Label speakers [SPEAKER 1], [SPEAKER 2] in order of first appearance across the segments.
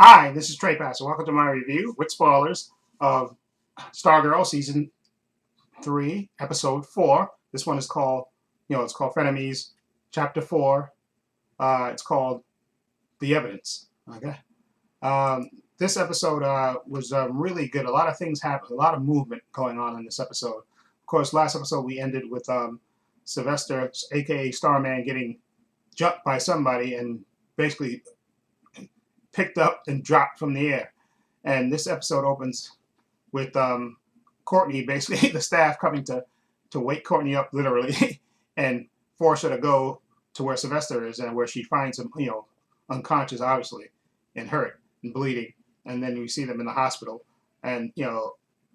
[SPEAKER 1] Hi, this is Trey Passer. Welcome to my review with spoilers of Stargirl Season 3, Episode 4. This one is called, it's called Frenemies, Chapter 4. It's called The Evidence. Okay. This episode was really good. A lot of things happened, a lot of movement going on in this episode. Of course, last episode we ended with Sylvester, aka Starman, getting jumped by somebody and basically picked up and dropped from the air. And this episode opens with Courtney, basically the staff coming to wake Courtney up literally and force her to go to where Sylvester is and where she finds him, unconscious, obviously, and hurt and bleeding. And then we see them in the hospital. And,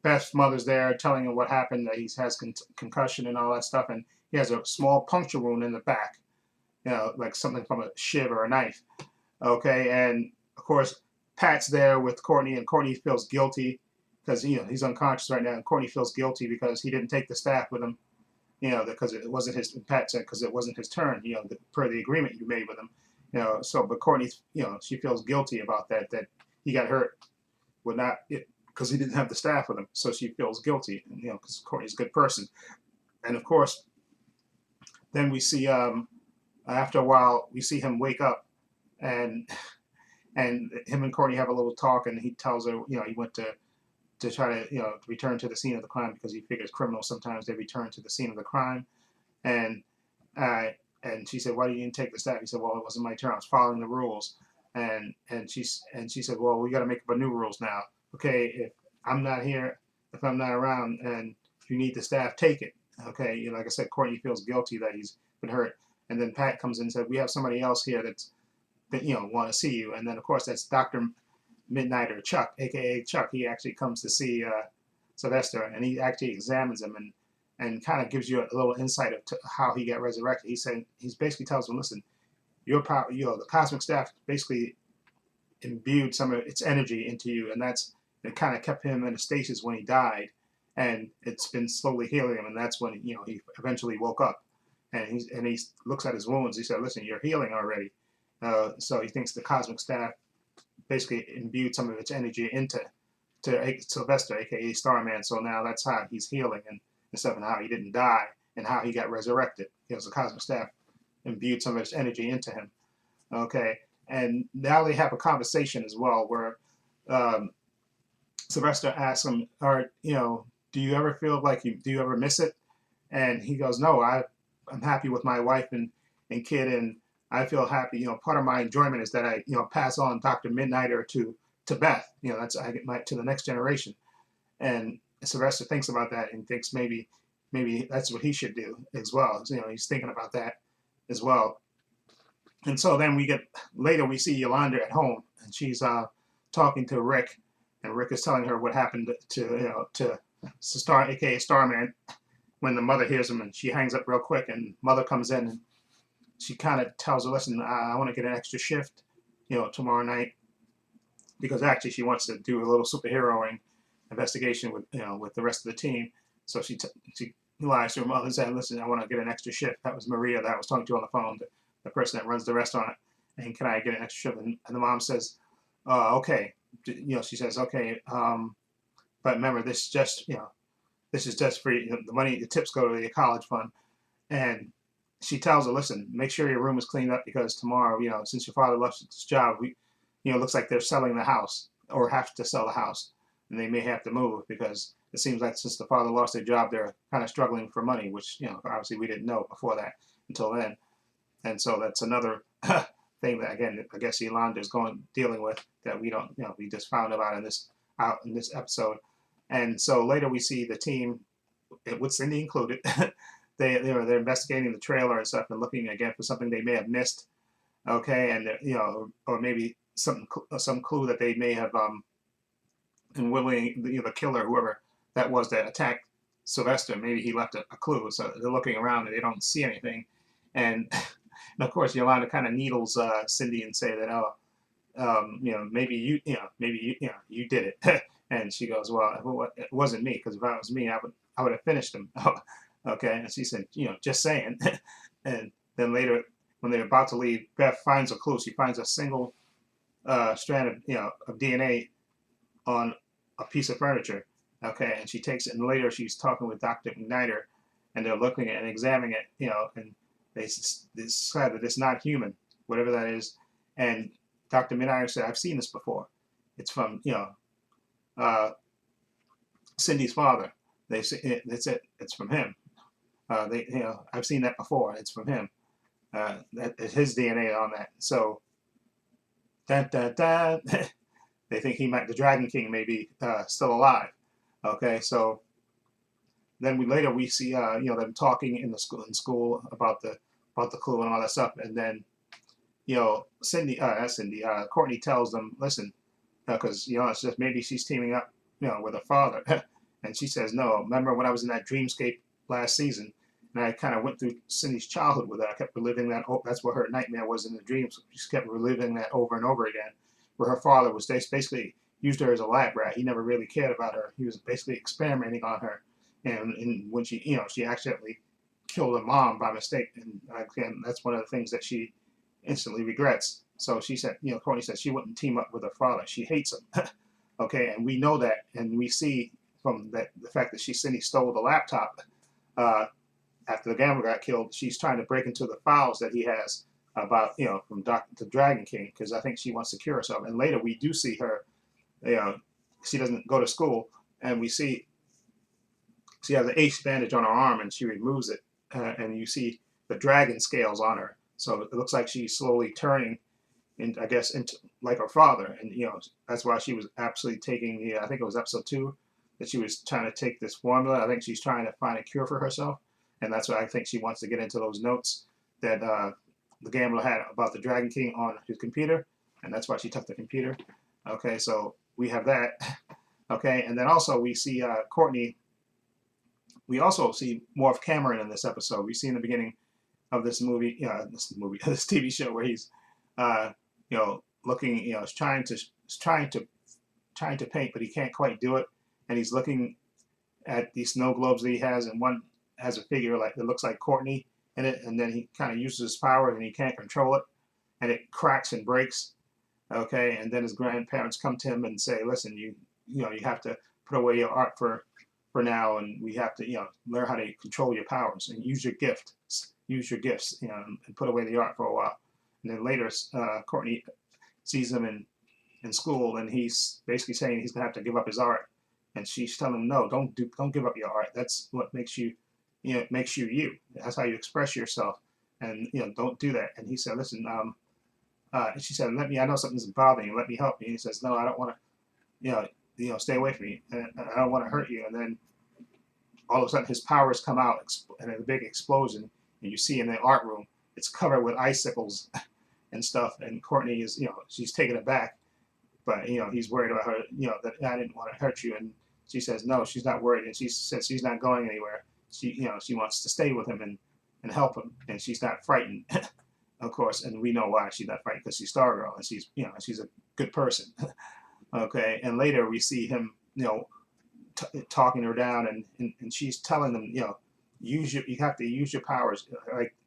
[SPEAKER 1] Beth's mother's there telling him what happened, that he has concussion and all that stuff. And he has a small puncture wound in the back, like something from a shiv or a knife. Okay. And of course, Pat's there with Courtney, and Courtney feels guilty because he's unconscious right now, and Courtney feels guilty because he didn't take the staff with him, because it wasn't his. Pat said because it wasn't his turn, per the agreement you made with him, So, but Courtney, she feels guilty about that he got hurt, with not it because he didn't have the staff with him, so she feels guilty, because Courtney's a good person, and of course, then we see after a while we see him wake up, and him and Courtney have a little talk, and he tells her, he went to try to, return to the scene of the crime because he figures criminals sometimes they return to the scene of the crime, and uh, and she said, why didn't you take the staff? He said, well, it wasn't my turn. I was following the rules, and she said, well, we got to make up new rules now. Okay, if I'm not here, if I'm not around, and you need the staff, take it. Okay, like I said, Courtney feels guilty that he's been hurt, and then Pat comes in and said, we have somebody else here that want to see you, and then of course that's Dr. Mid-Nite, or Chuck, aka Chuck. He actually comes to see Sylvester, and he actually examines him and kind of gives you a little insight of how he got resurrected. He's basically tells him, listen, your power, the cosmic staff basically imbued some of its energy into you, and it kind of kept him in a stasis when he died, and it's been slowly healing him, and that's when he eventually woke up, and he looks at his wounds. He said, listen, you're healing already. So he thinks the cosmic staff basically imbued some of its energy into Sylvester, aka Starman. So now that's how he's healing, and stuff, and how he didn't die, and how he got resurrected because the cosmic staff imbued some of its energy into him. Okay, and now they have a conversation as well where um, Sylvester asks him, "Or do you ever feel like do you ever miss it?" And he goes, "No, I'm happy with my wife and kid, and I feel happy. Part of my enjoyment is that I pass on Dr. Midnighter to Beth. That's I get my to the next generation." And Sylvester thinks about that and thinks maybe that's what he should do as well. So, he's thinking about that as well. And so then later we see Yolanda at home, and she's talking to Rick, and Rick is telling her what happened to Star, aka Starman, when the mother hears him, and she hangs up real quick, and mother comes in, and she kind of tells her, listen, I want to get an extra shift, tomorrow night, because actually she wants to do a little superheroing investigation with the rest of the team. So she lies to her mother and said, listen, I want to get an extra shift. That was Maria that I was talking to on the phone, the person that runs the restaurant. And can I get an extra shift? And the mom says, okay. She says, okay. But remember, this is just for the money, the tips go to the college fund. And she tells her, listen, make sure your room is cleaned up because tomorrow, since your father left his job, it looks like they're selling the house or have to sell the house, and they may have to move because it seems like since the father lost their job, they're kind of struggling for money, which obviously we didn't know before that until then, and so that's another thing that again I guess Yolanda is dealing with that we don't we just found about out in this episode, and so later we see the team with Cindy included. They're investigating the trailer and stuff and looking again for something they may have missed. Okay, and or maybe some clue that they may have been willing, the killer, whoever that was that attacked Sylvester, maybe he left a clue. So they're looking around and they don't see anything, and, and of course Yolanda kind of needles Cindy and say that maybe you did it, and she goes, well, it wasn't me because if it was me, I would have finished him. Okay, and she said, just saying, and then later when they're about to leave, Beth finds a clue. She finds a single strand of of DNA on a piece of furniture. Okay, and she takes it, and later she's talking with Dr. Mid-Nite, and they're looking at and examining it, and they decide that it's not human, whatever that is. And Dr. Mid-Nite said, "I've seen this before. It's from uh, Cindy's father." They say it's from him. I've seen that before. It's from him. That his DNA on that. So that they think the Dragon King may be still alive. Okay, so then later we see them talking in school about the clue and all that stuff, and then Courtney tells them, listen, because it's just maybe she's teaming up with her father, and she says, no, remember when I was in that dreamscape last season, and I kind of went through Cindy's childhood with her. I kept reliving that. That's what her nightmare was in the dreams. She kept reliving that over and over again, where her father was basically used her as a lab rat. He never really cared about her. He was basically experimenting on her, and when she accidentally killed her mom by mistake, and again, that's one of the things that she instantly regrets. So she said, Courtney said she wouldn't team up with her father. She hates him. Okay, and we know that, and we see from that the fact that Cindy stole the laptop after the gambler got killed. She's trying to break into the files that he has about from the Dragon King, because I think she wants to cure herself. And later we do see her, she doesn't go to school, and we see she has an ace bandage on her arm, and she removes it, and you see the dragon scales on her. So it looks like she's slowly turning, I guess, into like her father, and that's why she was absolutely taking I think it was episode 2 that she was trying to take this formula. I think she's trying to find a cure for herself, and that's why I think she wants to get into those notes that the gambler had about the Dragon King on his computer, and that's why she took the computer. Okay, so we have that. Okay, and then also we see Courtney. We also see more of Cameron in this episode. We see in the beginning of this movie, this TV show, where he's, looking, trying to paint, but he can't quite do it, and he's looking at these snow globes that he has, and one has a figure like that looks like Courtney in it, and then he kind of uses his power, and he can't control it, and it cracks and breaks. Okay, and then his grandparents come to him and say, "Listen, you have to put away your art for now, and we have to learn how to control your powers and use your gifts, and put away the art for a while." And then later, Courtney sees him in school, and he's basically saying he's gonna have to give up his art, and she's telling him, "No, don't give up your art. That's what makes you, makes you you. That's how you express yourself, and don't do that." And he said, "Listen, and she said, I know something's bothering you. Let me help you." And he says, "No, I don't want to, stay away from me. And I don't want to hurt you." And then all of a sudden his powers come out in a big explosion, and you see in the art room it's covered with icicles and stuff, and Courtney is she's taken aback, but he's worried about her, that I didn't want to hurt you, and she says no, she's not worried, and she says she's not going anywhere. She wants to stay with him and help him, and she's not frightened. Of course, and we know why she's not frightened, because she's Stargirl, and she's a good person. Okay, and later we see him talking her down, and she's telling them, you have to use your powers,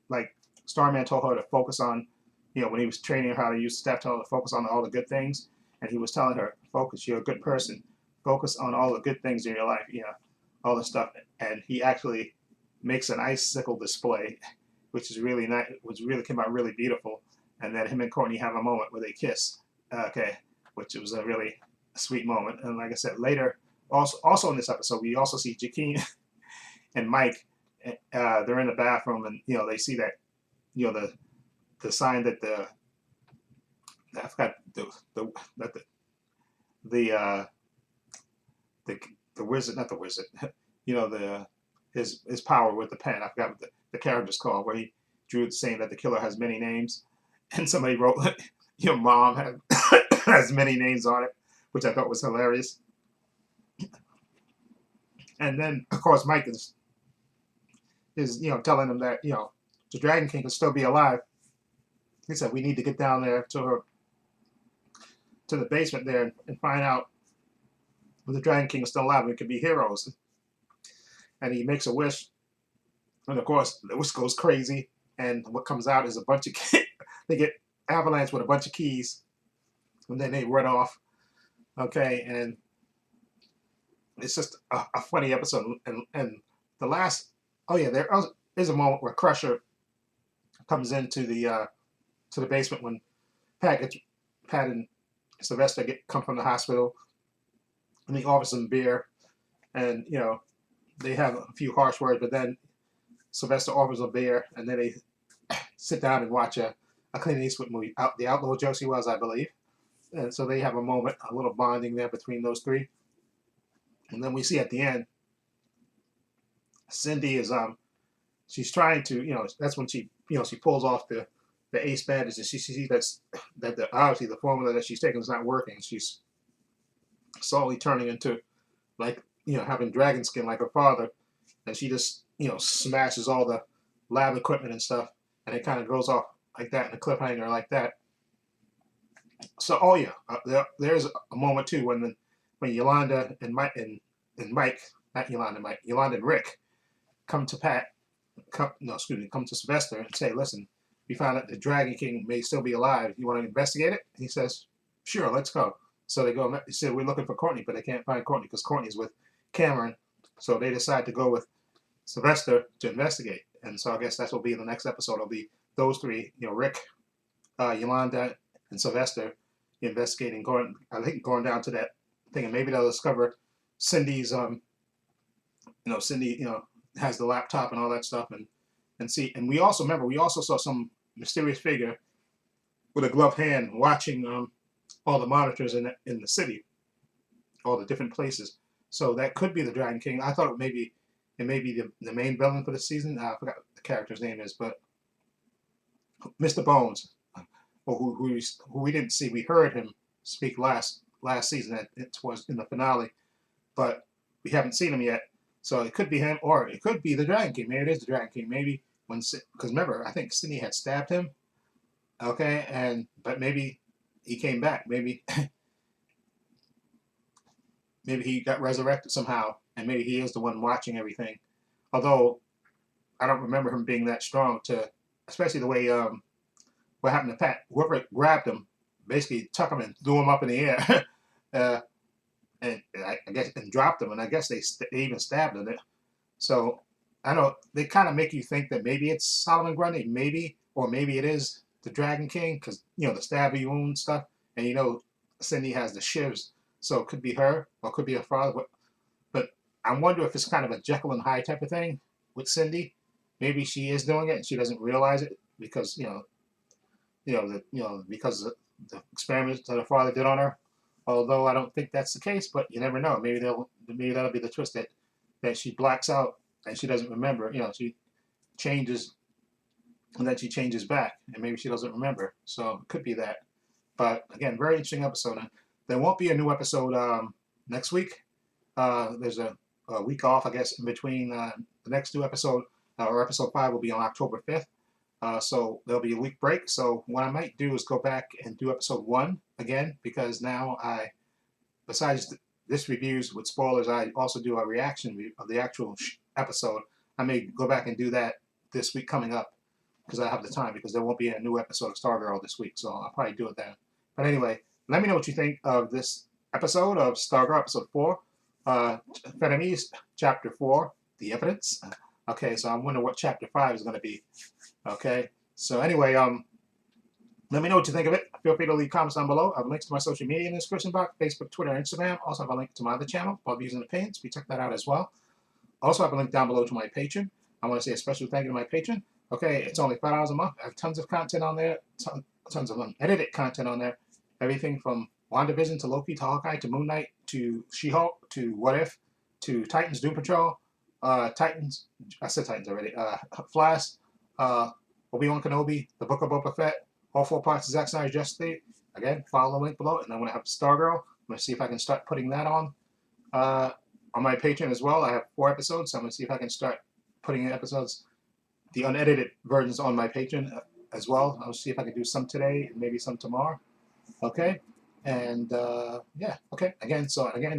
[SPEAKER 1] like Starman told her to focus on, when he was training her how to use staff, told her to focus on all the good things, and he was telling her, focus, you're a good person, focus on all the good things in your life, all the stuff. And he actually makes an icicle display, which is really nice, which really came out really beautiful. And then him and Courtney have a moment where they kiss, okay, which was a really sweet moment. And like I said, later, also in this episode, we also see Jakeem and Mike. They're in the bathroom, and they see that the sign that I forgot the wizard, not the wizard, his power with the pen. I forgot what the character's called, where he drew saying that the killer has many names, and somebody wrote your mom has many names on it, which I thought was hilarious. And then of course Mike is telling them that the Dragon King can still be alive. He said we need to get down there to the basement there and find out if the Dragon King is still alive. We could be heroes. And he makes a wish, and of course the wish goes crazy. And what comes out is a bunch of they get avalanche with a bunch of keys, and then they run off. Okay, and it's just a funny episode. And the last, oh yeah, there is a moment where Crusher comes into the to the basement when Pat gets Pat and Sylvester come from the hospital, and he offers them beer, and they have a few harsh words, but then Sylvester offers a beer, and then they sit down and watch a Clint Eastwood movie, The Outlaw Josie Wells, I believe. And so they have a moment, a little bonding there between those three. And then we see at the end, Cindy is she's trying to, that's when she pulls off the ace bandage, and she sees that obviously the formula that she's taking is not working. She's slowly turning into like having dragon skin like her father, and she just smashes all the lab equipment and stuff, and it kind of goes off like that in a cliffhanger like that. So oh yeah, there's a moment too when Yolanda and Mike, not Yolanda, Mike, Yolanda and Rick come to come to Sylvester and say, listen, we found out the Dragon King may still be alive. You want to investigate it? And he says, sure, let's go. So they go. He said, we're looking for Courtney, but they can't find Courtney because Courtney's with Cameron. So they decide to go with Sylvester to investigate. And so I guess that's what will be in the next episode. It'll be those three, Rick, Yolanda, and Sylvester investigating, going down to that thing, and maybe they'll discover Cindy's, Cindy, has the laptop and all that stuff, and see. And we also saw some mysterious figure with a gloved hand watching all the monitors in the city, all the different places. So that could be the Dragon King. I thought it may be the main villain for the season. I forgot what the character's name is, but Mr. Bones, or who we didn't see. We heard him speak last season. It was in the finale, but we haven't seen him yet. So it could be him, or it could be the Dragon King. Maybe it is the Dragon King. Maybe because remember, I think Cindy had stabbed him. Okay, but maybe he came back. Maybe maybe he got resurrected somehow, and maybe he is the one watching everything. Although I don't remember him being that strong especially the way what happened to Pat. Whoever grabbed him basically took him and threw him up in the air, and I guess and dropped him, and I guess they even stabbed him. So I know they kind of make you think that maybe it's Solomon Grundy, or maybe it is the Dragon King, because the stabby wound stuff, and Cindy has the shivs, so it could be her or it could be her father. But I wonder if it's kind of a Jekyll and Hyde type of thing with Cindy. Maybe she is doing it and she doesn't realize it because because of the experiments that her father did on her. Although I don't think that's the case, but you never know. Maybe that'll be the twist that she blacks out and she doesn't remember. She changes and then she changes back, and maybe she doesn't remember. So it could be that. But again, very interesting episode. There won't be a new episode next week. There's a week off, I guess, in between the next new episode, or episode 5 will be on October 5th. So there'll be a week break. So what I might do is go back and do episode 1 again, because now besides this reviews with spoilers, I also do a reaction of the actual episode. I may go back and do that this week coming up because I have the time, because there won't be a new episode of Stargirl this week. So I'll probably do it then. But anyway, let me know what you think of this episode of Stargirl, episode 4, Frenemies, chapter 4, The Evidence. Okay, so I'm wondering what chapter 5 is going to be. Okay, so anyway, let me know what you think of it. Feel free to leave comments down below. I have links to my social media in the description box: Facebook, Twitter, and Instagram. Also have a link to my other channel, Bob Views and Opinions. Please check that out as well. Also have a link down below to my Patreon. I want to say a special thank you to my Patreon. Okay, it's only $5 a month. I have tons of content on there, tons of unedited content on there. Everything from WandaVision to Loki to Hawkeye to Moon-Knight to She-Hulk to What If to Titans, Doom Patrol, Titans. I said Titans already. Flash, Obi-Wan Kenobi, The Book of Boba Fett, all 4 parts of Zack Snyder's Justice League. Again, follow the link below, and I'm going to have Stargirl. I'm going to see if I can start putting that on my Patreon as well. I have 4 episodes, so I'm going to see if I can start putting episodes, the unedited versions, on my Patreon as well. I'll see if I can do some today and maybe some tomorrow. Okay, and yeah, okay. Again,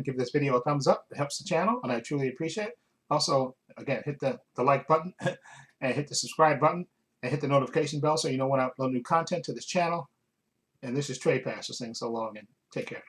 [SPEAKER 1] give this video a thumbs up. It helps the channel, and I truly appreciate it. Also, again, hit the like button and hit the subscribe button and hit the notification bell so you know when I upload new content to this channel. And this is Trey Pastor saying so long and take care.